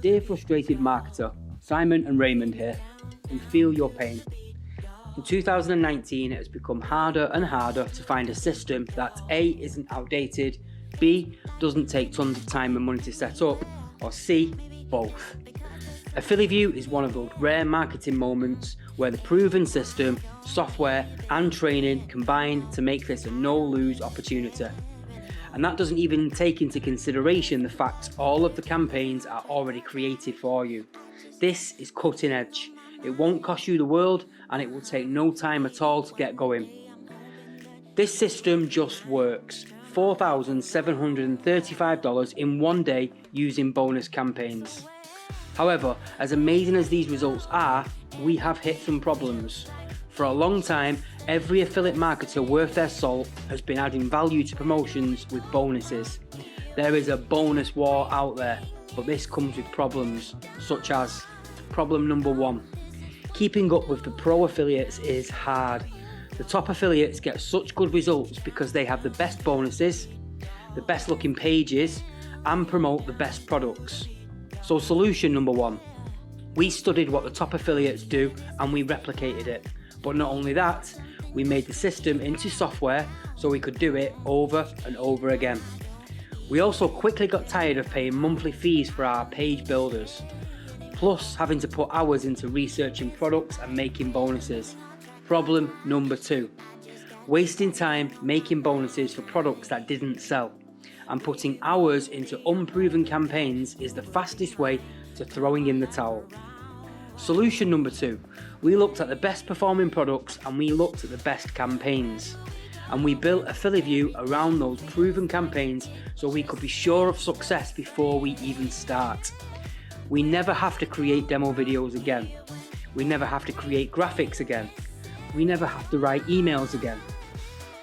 Dear frustrated marketer, Simon and Raymond here. We feel your pain. In 2019, it has become harder and harder to find a system that A, isn't outdated, B, doesn't take tons of time and money to set up, or C, both. AffiliView is one of those rare marketing moments where the proven system, software and training combine to make this a no-lose opportunity. And that doesn't even take into consideration the fact all of the campaigns are already created for you. This is cutting edge. It won't cost you the world and it will take no time at all to get going. This system just works. $4,735 in one day using bonus campaigns. However, as amazing as these results are, we have hit some problems. For a long time, every affiliate marketer worth their salt has been adding value to promotions with bonuses. There is a bonus war out there, but this comes with problems, such as problem number 1. Keeping up with the pro affiliates is hard. The top affiliates get such good results because they have the best bonuses, the best looking pages, and promote the best products. So solution number 1. We studied what the top affiliates do and we replicated it. But not only that, we made the system into software so we could do it over and over again. We also quickly got tired of paying monthly fees for our page builders, plus having to put hours into researching products and making bonuses. Problem number 2. Wasting time making bonuses for products that didn't sell, and putting hours into unproven campaigns is the fastest way to throwing in the towel. Solution number 2. We looked at the best performing products and we looked at the best campaigns. And we built AffiliView around those proven campaigns so we could be sure of success before we even start. We never have to create demo videos again. We never have to create graphics again. We never have to write emails again.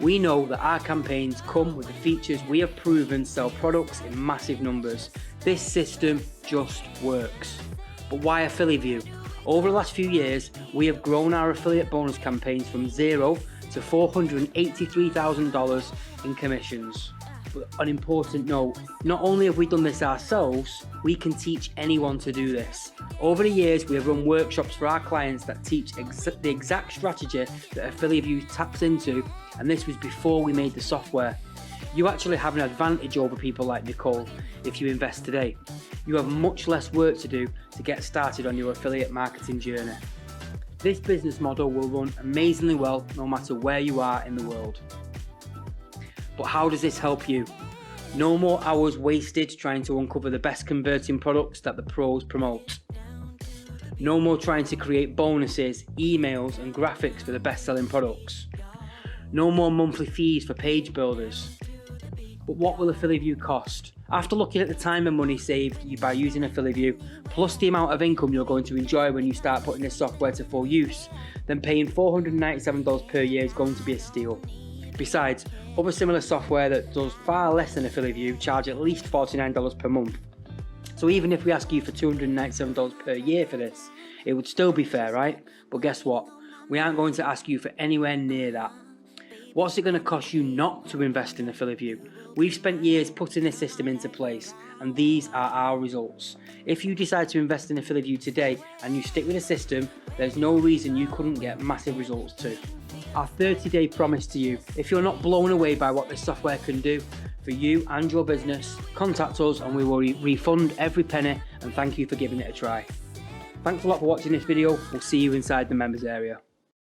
We know that our campaigns come with the features we have proven sell products in massive numbers. This system just works. But why AffiliView? Over the last few years, we have grown our affiliate bonus campaigns from $0 to $483,000 in commissions. But an important note, not only have we done this ourselves, we can teach anyone to do this. Over the years, we have run workshops for our clients that teach the exact strategy that AffiliView taps into, and this was before we made the software. You actually have an advantage over people like Nicole if you invest today. You have much less work to do to get started on your affiliate marketing journey. This business model will run amazingly well no matter where you are in the world. But how does this help you? No more hours wasted trying to uncover the best converting products that the pros promote. No more trying to create bonuses, emails and graphics for the best selling products. No more monthly fees for page builders. But what will AffiliView cost? After looking at the time and money saved by using AffiliView, plus the amount of income you're going to enjoy when you start putting this software to full use, then paying $497 per year is going to be a steal. Besides, other similar software that does far less than AffiliView charge at least $49 per month. So even if we ask you for $297 per year for this, it would still be fair, right? But guess what? We aren't going to ask you for anywhere near that. What's it going to cost you not to invest in AffiliView? We've spent years putting this system into place, and these are our results. If you decide to invest in AffiliView today and you stick with the system, there's no reason you couldn't get massive results too. Our 30-day promise to you: if you're not blown away by what this software can do for you and your business, contact us and we will refund every penny and thank you for giving it a try. Thanks a lot for watching this video. We'll see you inside the members area.